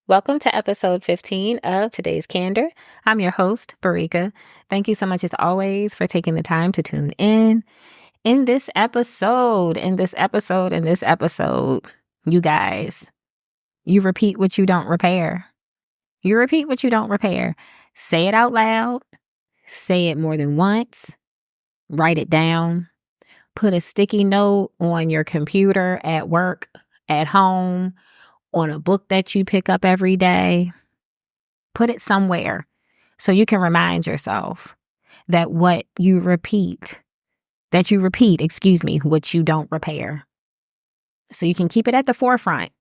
Welcome to episode 15 of today's Candor. I'm your host, Barika. Thank you so much as always for taking the time to tune in. In this episode, you guys, you repeat what you don't repair. You repeat what you don't repair. Say it out loud. Say it more than once. Write it down. Put a sticky note on your computer, at work, at home, on a book that you pick up every day. Put it somewhere so you can remind yourself that what you repeat, what you don't repair. So you can keep it at the forefront.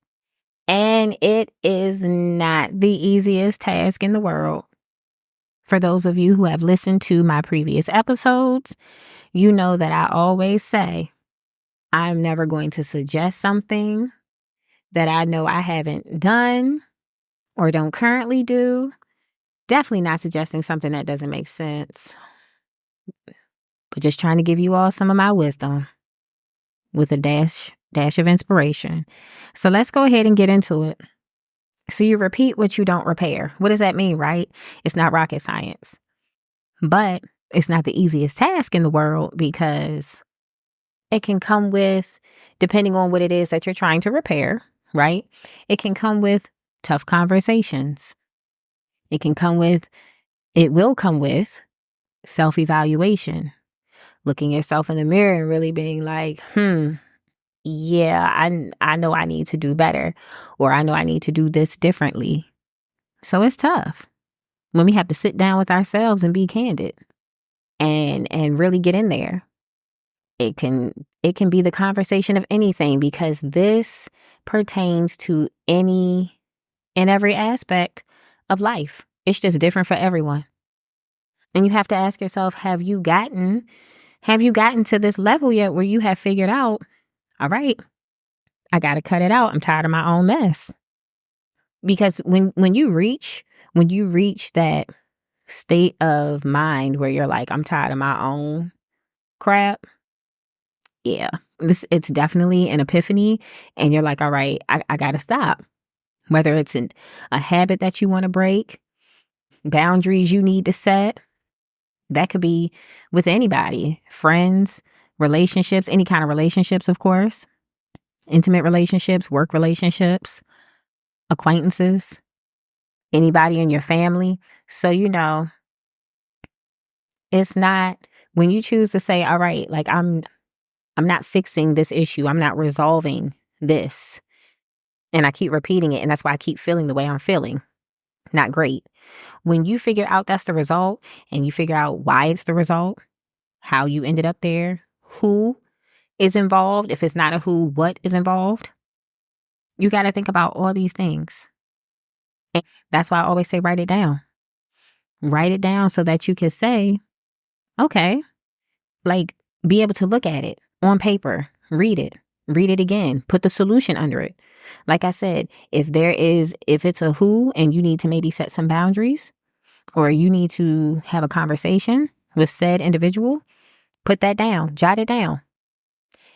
And it is not the easiest task in the world. For those of you who have listened to my previous episodes, you know that I always say, I'm never going to suggest something that I know I haven't done or don't currently do. Definitely not suggesting something that doesn't make sense. But just trying to give you all some of my wisdom with a dash of inspiration. So let's go ahead and get into it. So you repeat what you don't repair. What does that mean, right? It's not rocket science. But it's not the easiest task in the world because it can come with, depending on what it is that you're trying to repair, right? It can come with tough conversations. It will come with self-evaluation. Looking yourself in the mirror and really being like, yeah, I know I need to do better, or I know I need to do this differently. So it's tough when we have to sit down with ourselves and be candid and really get in there. It can be the conversation of anything because this pertains to any and every aspect of life. It's just different for everyone. And you have to ask yourself, have you gotten to this level yet where you have figured out, all right, I got to cut it out. I'm tired of my own mess. Because when you reach that state of mind where you're like, I'm tired of my own crap. Yeah, it's definitely an epiphany. And you're like, all right, I got to stop. Whether it's a habit that you want to break, boundaries you need to set. That could be with anybody, friends, relationships, any kind of relationships, of course, intimate relationships, work relationships, acquaintances, anybody in your family. So, it's not when you choose to say, all right, like I'm not fixing this issue. I'm not resolving this. And I keep repeating it. And that's why I keep feeling the way I'm feeling. Not great. When you figure out that's the result and you figure out why it's the result, how you ended up there, who is involved, if it's not a who, what is involved, you got to think about all these things. And that's why I always say write it down. Write it down so that you can say, okay, like be able to look at it on paper, read it again, put the solution under it. Like I said, if it's a who and you need to maybe set some boundaries or you need to have a conversation with said individual, put that down, jot it down.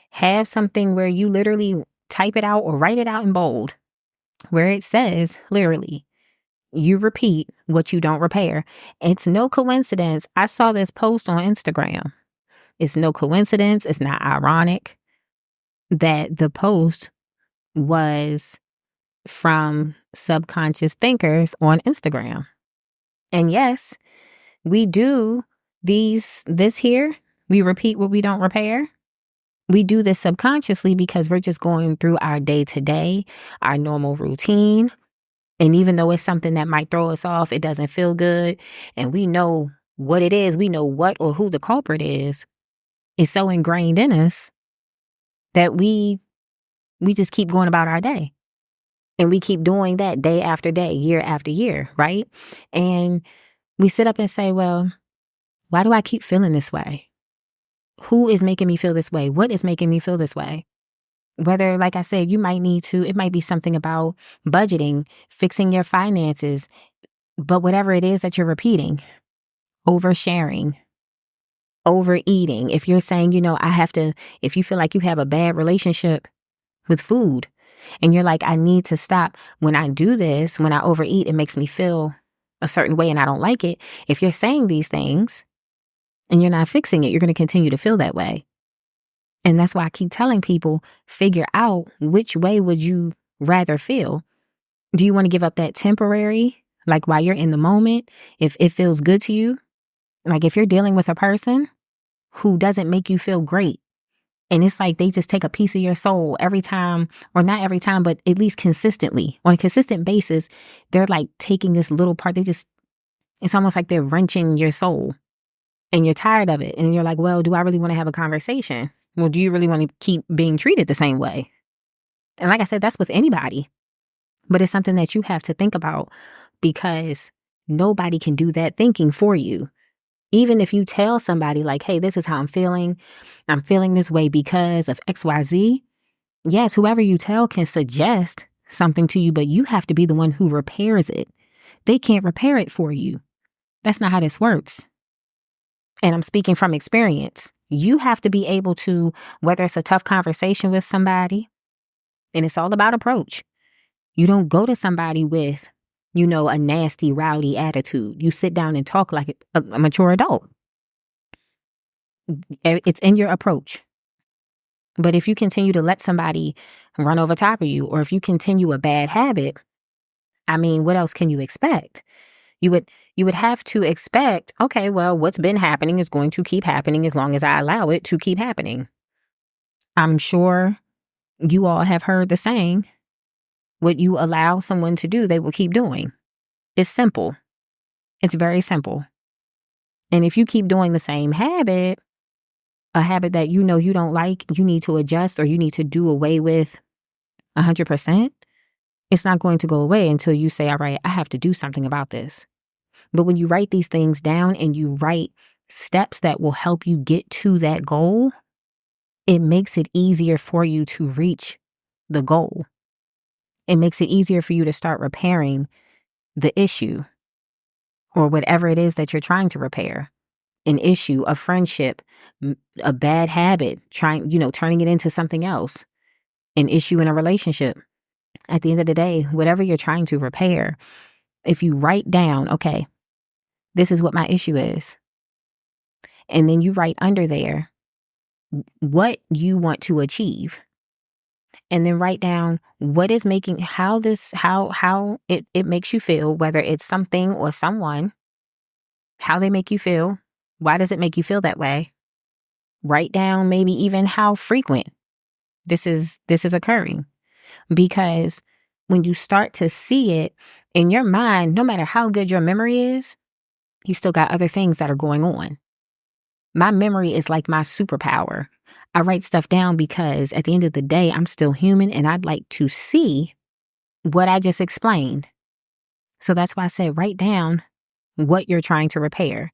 Have something where you literally type it out or write it out in bold where it says literally, you repeat what you don't repair. It's no coincidence. I saw this post on Instagram. It's no coincidence. It's not ironic that the post was from subconscious thinkers on Instagram. And yes, we do this here. We repeat what we don't repair. We do this subconsciously because we're just going through our day-to-day, our normal routine. And even though it's something that might throw us off, it doesn't feel good. And we know what it is. We know what or who the culprit is. It's so ingrained in us that we just keep going about our day. And we keep doing that day after day, year after year, right? And we sit up and say, well, why do I keep feeling this way? Who is making me feel this way? What is making me feel this way? Whether, like I said, it might be something about budgeting, fixing your finances, but whatever it is that you're repeating, oversharing, overeating. If you're saying, if you feel like you have a bad relationship with food, And you're like, I need to stop. When I do this, when I overeat, it makes me feel a certain way and I don't like it. If you're saying these things and you're not fixing it, you're going to continue to feel that way. And that's why I keep telling people, figure out which way would you rather feel. Do you want to give up that temporary, like while you're in the moment, if it feels good to you? Like if you're dealing with a person who doesn't make you feel great, and it's like they just take a piece of your soul every time, or not every time, but at least consistently. On a consistent basis, they're like taking this little part. It's almost like they're wrenching your soul and you're tired of it. And you're like, well, do I really want to have a conversation? Well, do you really want to keep being treated the same way? And like I said, that's with anybody. But it's something that you have to think about because nobody can do that thinking for you. Even if you tell somebody like, hey, this is how I'm feeling this way because of XYZ. Yes, whoever you tell can suggest something to you, but you have to be the one who repairs it. They can't repair it for you. That's not how this works. And I'm speaking from experience. You have to be able to, whether it's a tough conversation with somebody, and it's all about approach. You don't go to somebody with, a nasty, rowdy attitude. You sit down and talk like a mature adult. It's in your approach. But if you continue to let somebody run over top of you, or if you continue a bad habit, what else can you expect? You would have to expect, okay, well, what's been happening is going to keep happening as long as I allow it to keep happening. I'm sure you all have heard the saying, what you allow someone to do, they will keep doing. It's simple. It's very simple. And if you keep doing the same habit, a habit that you don't like, you need to adjust or you need to do away with 100%, it's not going to go away until you say, all right, I have to do something about this. But when you write these things down and you write steps that will help you get to that goal, it makes it easier for you to reach the goal. It makes it easier for you to start repairing the issue or whatever it is that you're trying to repair. An issue, a friendship, a bad habit, turning it into something else, an issue in a relationship. At the end of the day, whatever you're trying to repair, if you write down, okay, this is what my issue is. And then you write under there what you want to achieve. And then write down what is making, how it makes you feel, whether it's something or someone, how they make you feel. Why does it make you feel that way? Write down maybe even how frequent this is occurring. Because when you start to see it in your mind, no matter how good your memory is, you still got other things that are going on. My memory is like my superpower. I write stuff down because at the end of the day, I'm still human and I'd like to see what I just explained. So that's why I said write down what you're trying to repair.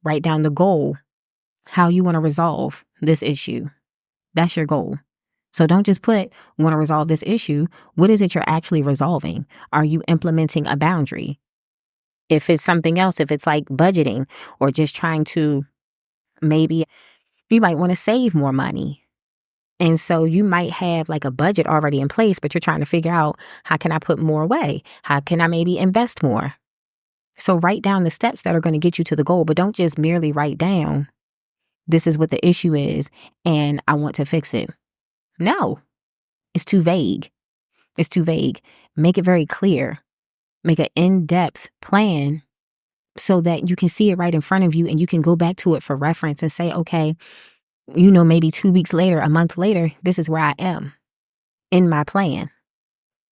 Write down the goal, how you want to resolve this issue. That's your goal. So don't just put, want to resolve this issue. What is it you're actually resolving? Are you implementing a boundary? If it's something else, if it's like budgeting or just trying to, maybe you might want to save more money. And so you might have like a budget already in place, but you're trying to figure out, how can I put more away? How can I maybe invest more? So write down the steps that are going to get you to the goal, but don't just merely write down, this is what the issue is and I want to fix it. No, it's too vague. It's too vague. Make it very clear. Make an in-depth plan so that you can see it right in front of you and you can go back to it for reference and say, okay, maybe 2 weeks later, a month later, this is where I am in my plan.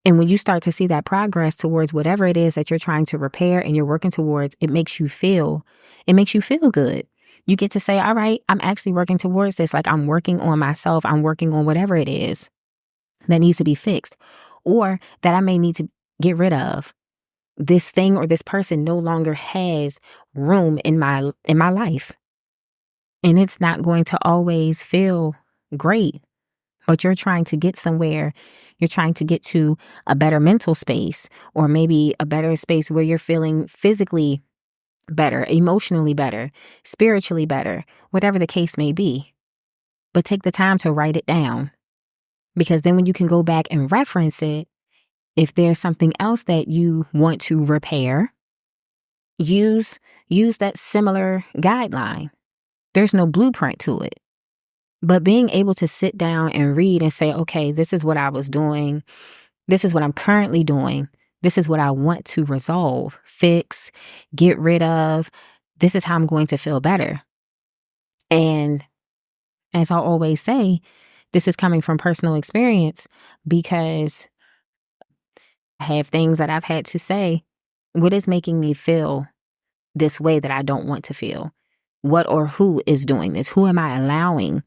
And when you start to see that progress towards whatever it is that you're trying to repair and you're working towards, it makes you feel good. You get to say, all right, I'm actually working towards this. Like I'm working on myself. I'm working on whatever it is that needs to be fixed or that I may need to get rid of. This thing or this person no longer has room in my life. And it's not going to always feel great, but you're trying to get somewhere. You're trying to get to a better mental space or maybe a better space where you're feeling physically better, emotionally better, spiritually better, whatever the case may be. But take the time to write it down. Because then when you can go back and reference it, if there's something else that you want to repair, use that similar guideline. There's no blueprint to it. But being able to sit down and read and say, okay, this is what I was doing. This is what I'm currently doing. This is what I want to resolve, fix, get rid of. This is how I'm going to feel better. And as I always say, this is coming from personal experience because I have things that I've had to say. What is making me feel this way that I don't want to feel? What or who is doing this? Who am I allowing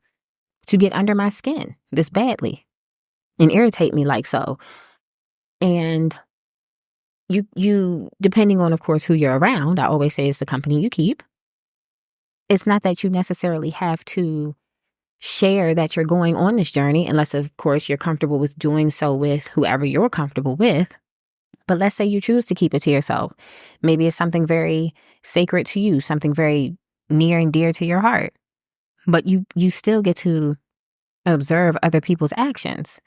to get under my skin this badly and irritate me like so? And you, depending on, of course, who you're around, I always say it's the company you keep. It's not that you necessarily have to share that you're going on this journey, unless, of course, you're comfortable with doing so with whoever you're comfortable with. But let's say you choose to keep it to yourself. Maybe it's something very sacred to you, something very near and dear to your heart. But you still get to observe other people's actions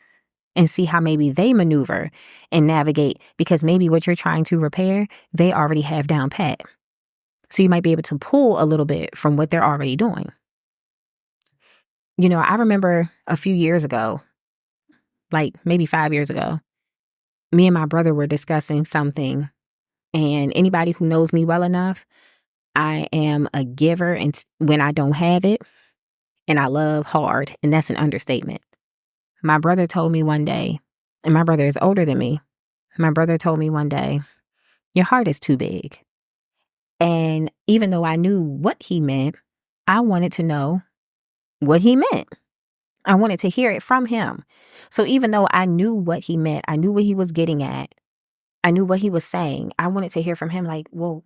and see how maybe they maneuver and navigate, because maybe what you're trying to repair, they already have down pat. So you might be able to pull a little bit from what they're already doing. I remember a few years ago, like maybe 5 years ago, me and my brother were discussing something, and anybody who knows me well enough, I am a giver and when I don't have it, and I love hard, and that's an understatement. My brother told me one day, and my brother is older than me. My brother told me one day, your heart is too big. And even though I knew what he meant, I wanted to know what he meant. I wanted to hear it from him. So even though I knew what he meant, I knew what he was getting at, I knew what he was saying, I wanted to hear from him like, well,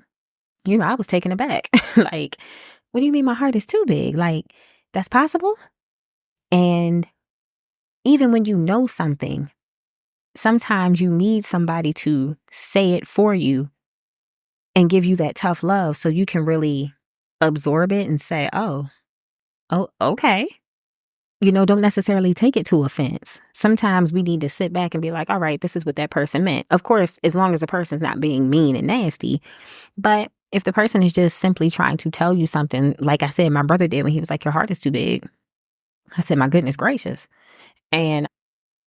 I was taken aback. Like, what do you mean my heart is too big? Like, that's possible? And even when you know something, sometimes you need somebody to say it for you and give you that tough love so you can really absorb it and say, oh, okay. Don't necessarily take it to offense. Sometimes we need to sit back and be like, all right, this is what that person meant. Of course, as long as the person's not being mean and nasty. But if the person is just simply trying to tell you something, like I said, my brother did when he was like, your heart is too big. I said, my goodness gracious. And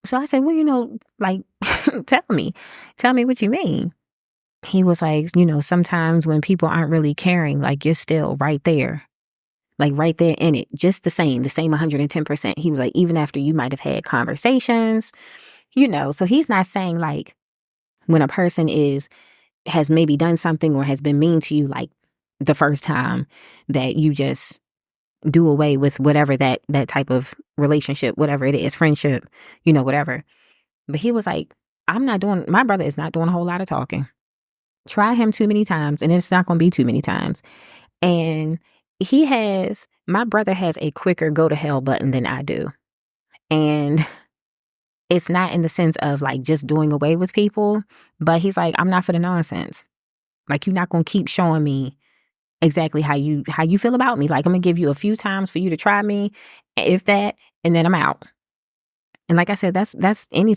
so I said, well, like, tell me what you mean. He was like, sometimes when people aren't really caring, like you're still right there. Like right there in it, just the same 110%. He was like, even after you might have had conversations, so he's not saying like when a person has maybe done something or has been mean to you, like the first time, that you just do away with whatever that type of relationship, whatever it is, friendship, whatever. But he was like, my brother is not doing a whole lot of talking. Try him too many times and it's not going to be too many times. And my brother has a quicker go to hell button than I do. And it's not in the sense of like just doing away with people, but he's like, I'm not for the nonsense. Like, you're not going to keep showing me exactly how you feel about me. Like, I'm going to give you a few times for you to try me, if that, and then I'm out. And like I said, that's any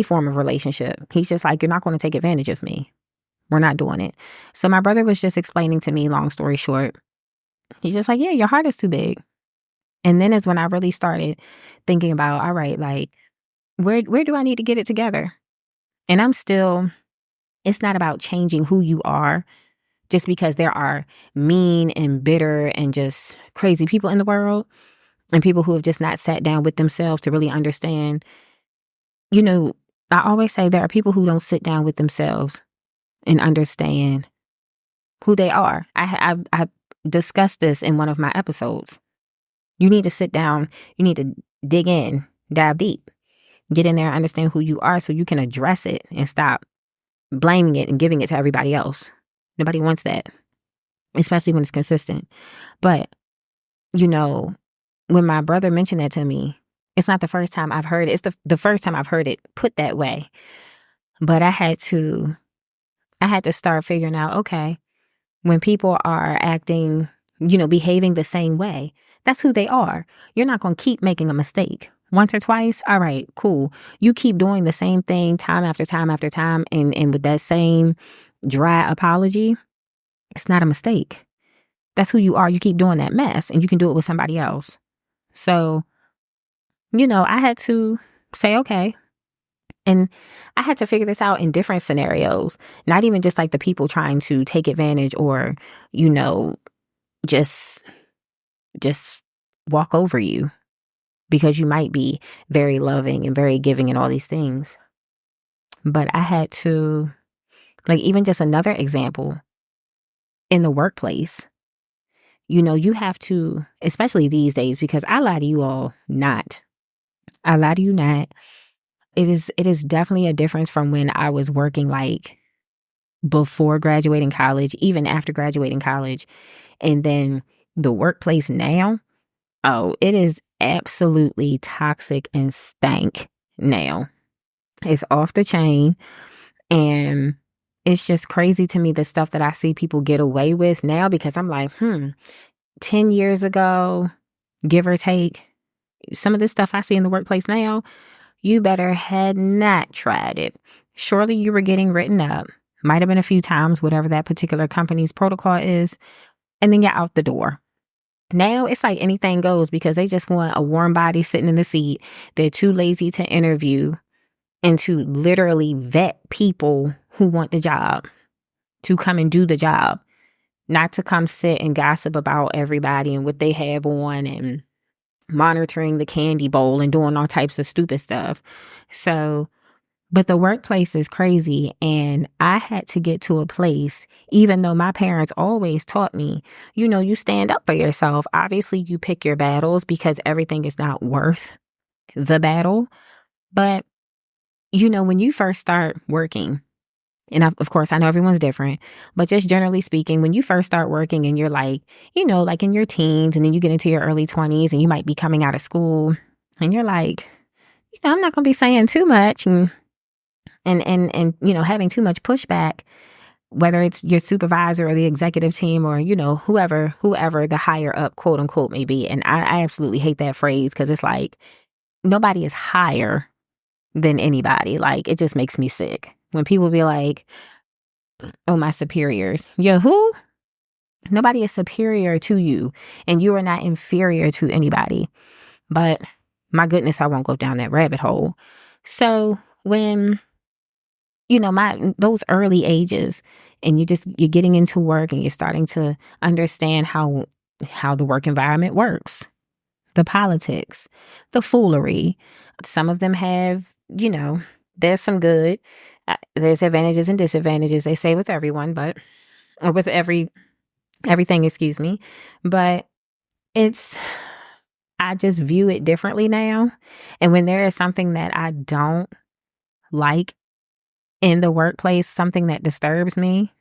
form of relationship. He's just like, you're not going to take advantage of me. We're not doing it. So my brother was just explaining to me, long story short, he's just like, yeah, your heart is too big. And then is when I really started thinking about, all right, like, where do I need to get it together? And it's not about changing who you are just because there are mean and bitter and just crazy people in the world and people who have just not sat down with themselves to really understand. I always say there are people who don't sit down with themselves and understand who they are. I discussed this in one of my episodes. You need to sit down. You need to dig in, dive deep, get in there, understand who you are so you can address it and stop blaming it and giving it to everybody else. Nobody wants that, especially when it's consistent. But, when my brother mentioned that to me, it's not the first time I've heard it. It's the first time I've heard it put that way. But I had to start figuring out, okay, when people are acting behaving the same way. That's who they are. You're not going to keep making a mistake. Once or twice, all right, cool. You keep doing the same thing time after time after time, and with that same dry apology, it's not a mistake. That's who you are. You keep doing that mess, and you can do it with somebody else. So, I had to say, okay. And I had to figure this out in different scenarios, not even just like the people trying to take advantage or, just walk over you because you might be very loving and very giving and all these things. But I had to, like, even just another example in the workplace, you have to, especially these days, because I lie to you all not. I lie to you not. It is definitely a difference from when I was working, like, before graduating college, even after graduating college, and then the workplace now. Oh, it is absolutely toxic and stank now. It's off the chain. And it's just crazy to me the stuff that I see people get away with now, because I'm like, 10 years ago, give or take, some of this stuff I see in the workplace now, you better had not tried it. Surely you were getting written up. Might have been a few times, whatever that particular company's protocol is. And then you're out the door. Now it's like anything goes because they just want a warm body sitting in the seat. They're too lazy to interview and to literally vet people who want the job to come and do the job, not to come sit and gossip about everybody and what they have on and monitoring the candy bowl and doing all types of stupid stuff. So, but the workplace is crazy, and I had to get to a place, even though my parents always taught me, you stand up for yourself. Obviously, you pick your battles because everything is not worth the battle. But, when you first start working, and of course, I know everyone's different, but just generally speaking, when you first start working and you're like, like in your teens, and then you get into your early 20s and you might be coming out of school and you're like, I'm not going to be saying too much and having too much pushback, whether it's your supervisor or the executive team or, whoever the higher up, quote unquote, may be. And I absolutely hate that phrase because it's like nobody is higher than anybody. Like, it just makes me sick when people be like, oh, my superiors. Yeah, who? Nobody is superior to you, and you are not inferior to anybody. But my goodness, I won't go down that rabbit hole. So when, those early ages, and you're getting into work and you're starting to understand how the work environment works, the politics, the foolery. Some of them have, there's some good. There's advantages and disadvantages, they say, with everyone, or with everything, excuse me. But I just view it differently now. And when there is something that I don't like in the workplace, something that disturbs me,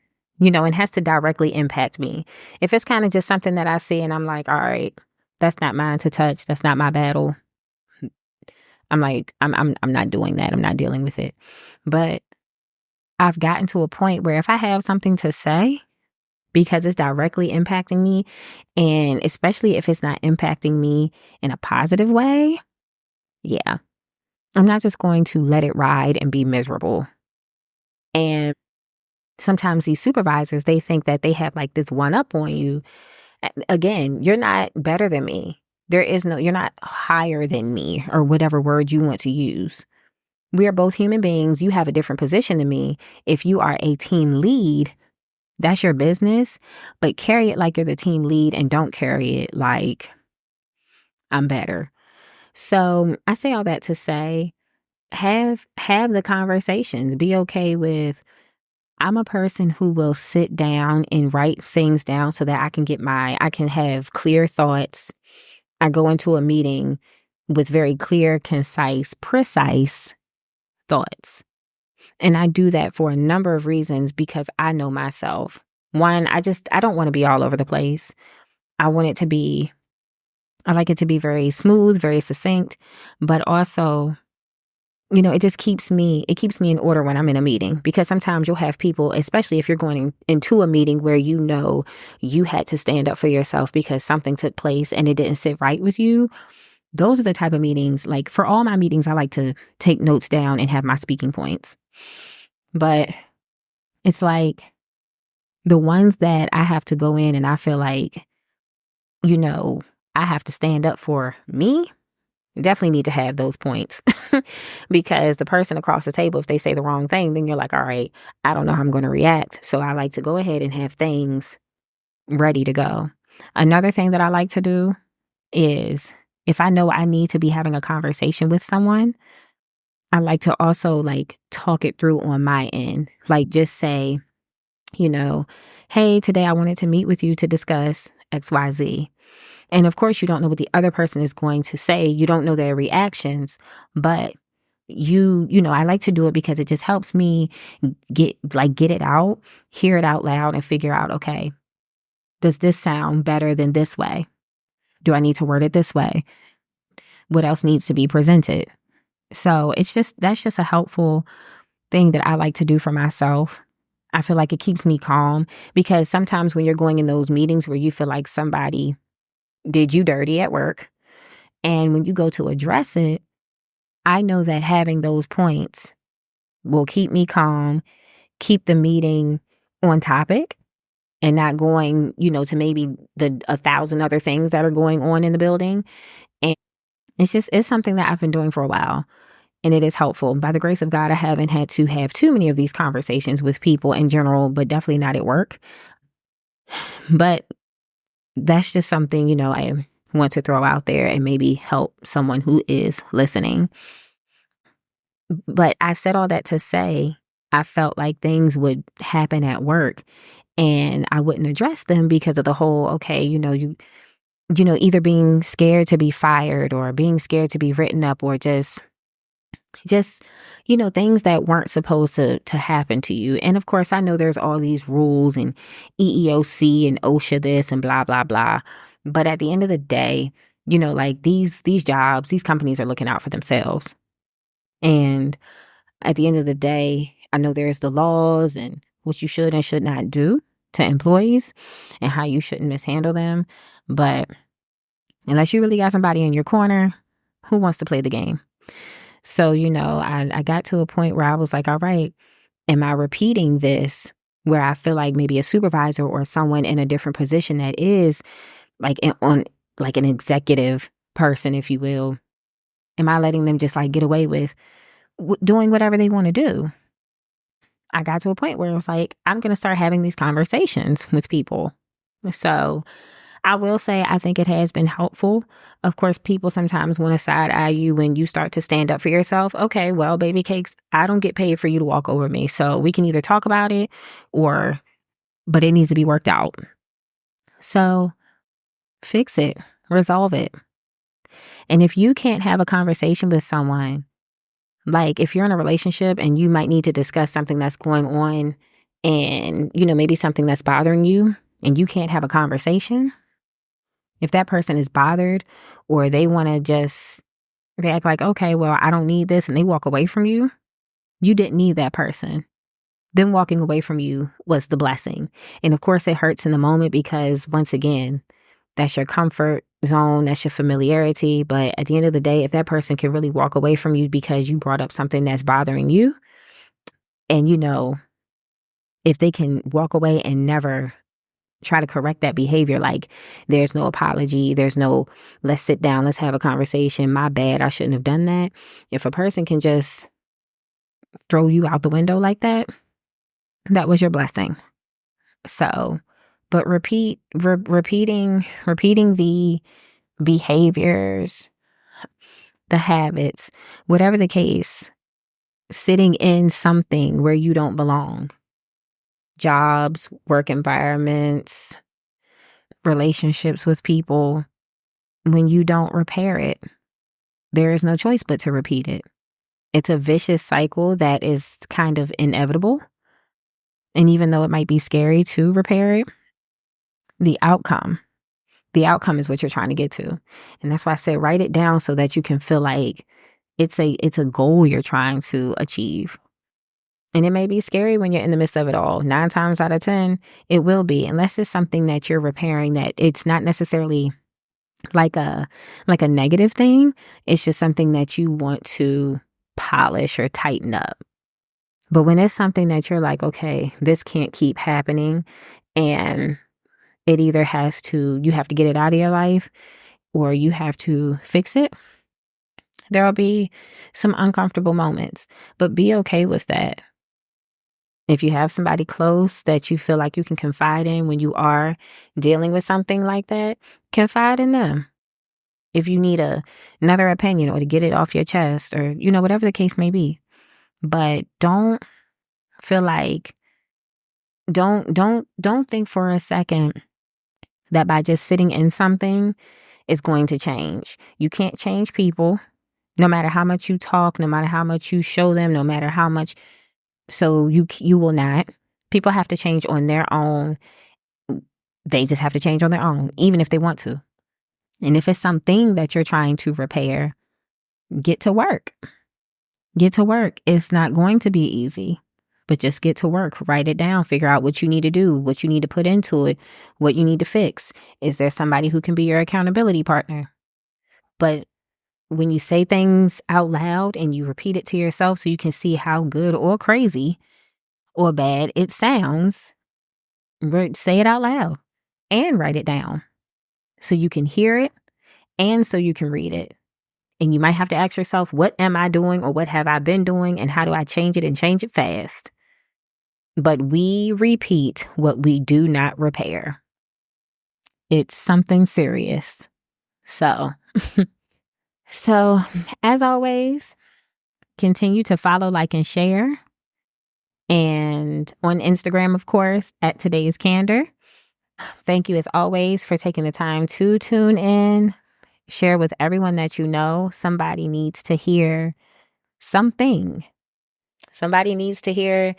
and has to directly impact me. If it's kind of just something that I see and I'm like, all right, that's not mine to touch. That's not my battle. I'm like, I'm not doing that. I'm not dealing with it. But I've gotten to a point where if I have something to say, because it's directly impacting me, and especially if it's not impacting me in a positive way, yeah, I'm not just going to let it ride and be miserable. And sometimes these supervisors, they think that they have like this one up on you. Again, you're not better than me. You're not higher than me, or whatever word you want to use. We are both human beings. You have a different position than me. If you are a team lead, that's your business, but carry it like you're the team lead and don't carry it like I'm better. So I say all that to say, have the conversations. Be okay with, I'm a person who will sit down and write things down so that I can have clear thoughts. I go into a meeting with very clear, concise, precise thoughts. And I do that for a number of reasons because I know myself. One, I don't want to be all over the place. I like it to be very smooth, very succinct, but also it just keeps me in order when I'm in a meeting, because sometimes you'll have people, especially if you're going into a meeting where you had to stand up for yourself because something took place and it didn't sit right with you. Those are the type of meetings, like for all my meetings, I like to take notes down and have my speaking points. But it's like the ones that I have to go in and I feel like, I have to stand up for me, definitely need to have those points. Because the person across the table, if they say the wrong thing, then you're like, all right, I don't know how I'm going to react. So I like to go ahead and have things ready to go. Another thing that I like to do is, if I know I need to be having a conversation with someone, I like to also like talk it through on my end. Like just say, you know, hey, today I wanted to meet with you to discuss XYZ. And of course, you don't know what the other person is going to say. You don't know their reactions, but I like to do it because it just helps me get it out, hear it out loud and figure out, okay, does this sound better than this way? Do I need to word it this way? What else needs to be presented? So that's just a helpful thing that I like to do for myself. I feel like it keeps me calm, because sometimes when you're going in those meetings where you feel like somebody did you dirty at work, and when you go to address it, I know that having those points will keep me calm, keep the meeting on topic, and not going, to maybe the 1,000 other things that are going on in the building. And it's something that I've been doing for a while. And it is helpful. By the grace of God, I haven't had to have too many of these conversations with people in general, but definitely not at work. But that's just something, I want to throw out there and maybe help someone who is listening. But I said all that to say, I felt like things would happen at work and I wouldn't address them because of the whole, okay, either being scared to be fired or being scared to be written up, or just things that weren't supposed to happen to you. And of course, I know there's all these rules and EEOC and OSHA this and blah blah blah, but at the end of the day, like these jobs, these companies are looking out for themselves. And at the end of the day, I know there's the laws and what you should and should not do to employees and how you shouldn't mishandle them, but unless you really got somebody in your corner, who wants to play the game? So, I got to a point where I was like, all right, am I repeating this where I feel like maybe a supervisor or someone in a different position that is like on like an executive person, if you will, am I letting them just like get away with doing whatever they want to do? I got to a point where it was like, I'm going to start having these conversations with people. So I will say, I think it has been helpful. Of course, people sometimes want to side eye you when you start to stand up for yourself. Okay, well, baby cakes, I don't get paid for you to walk over me. So we can either talk about it but it needs to be worked out. So fix it, resolve it. And if you can't have a conversation with someone, like if you're in a relationship and you might need to discuss something that's going on and, maybe something that's bothering you and you can't have a conversation, if that person is bothered or they act like, okay, well, I don't need this, and they walk away from you, you didn't need that person. Them walking away from you was the blessing. And of course, it hurts in the moment because, once again, that's your comfort zone, that's your familiarity. But at the end of the day, if that person can really walk away from you because you brought up something that's bothering you, and if they can walk away and never try to correct that behavior, like there's no apology, there's no let's sit down, let's have a conversation, my bad, I shouldn't have done that. If a person can just throw you out the window like that, that was your blessing. So, but repeating the behaviors, the habits, whatever the case, sitting in something where you don't belong, jobs, work environments, relationships with people, when you don't repair it, there is no choice but to repeat it. It's a vicious cycle that is kind of inevitable. And even though it might be scary to repair it, the outcome is what you're trying to get to. And that's why I said write it down so that you can feel like It's a goal you're trying to achieve. And it may be scary when you're in the midst of it all. 9 times out of 10, it will be, unless it's something that you're repairing that it's not necessarily like a negative thing. It's just something that you want to polish or tighten up. But when it's something that you're like, okay, this can't keep happening, and it either you have to get it out of your life or you have to fix it, there'll be some uncomfortable moments, but be okay with that. If you have somebody close that you feel like you can confide in when you are dealing with something like that, confide in them. If you need another opinion or to get it off your chest, or whatever the case may be. But don't feel like don't think for a second that by just sitting in something is going to change. You can't change people, no matter how much you talk, no matter how much you show them, no matter how much. So you will not. People have to change on their own. They just have to change on their own, even if they want to. And if it's something that you're trying to repair, get to work. Get to work. It's not going to be easy, but just get to work. Write it down. Figure out what you need to do, what you need to put into it, what you need to fix. Is there somebody who can be your accountability partner? But when you say things out loud and you repeat it to yourself so you can see how good or crazy or bad it sounds, say it out loud and write it down so you can hear it and so you can read it. And you might have to ask yourself, what am I doing or what have I been doing and how do I change it and change it fast? But we repeat what we do not repair. It's something serious. So as always, continue to follow, like, and share. And on Instagram, of course, at Today's Candor. Thank you as always for taking the time to tune in. Share with everyone that you know. Somebody needs to hear something. Somebody needs to hear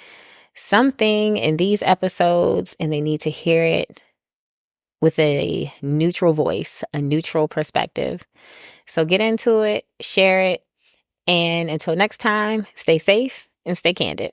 something in these episodes, and they need to hear it with a neutral voice, a neutral perspective. So get into it, share it, and until next time, stay safe and stay candid.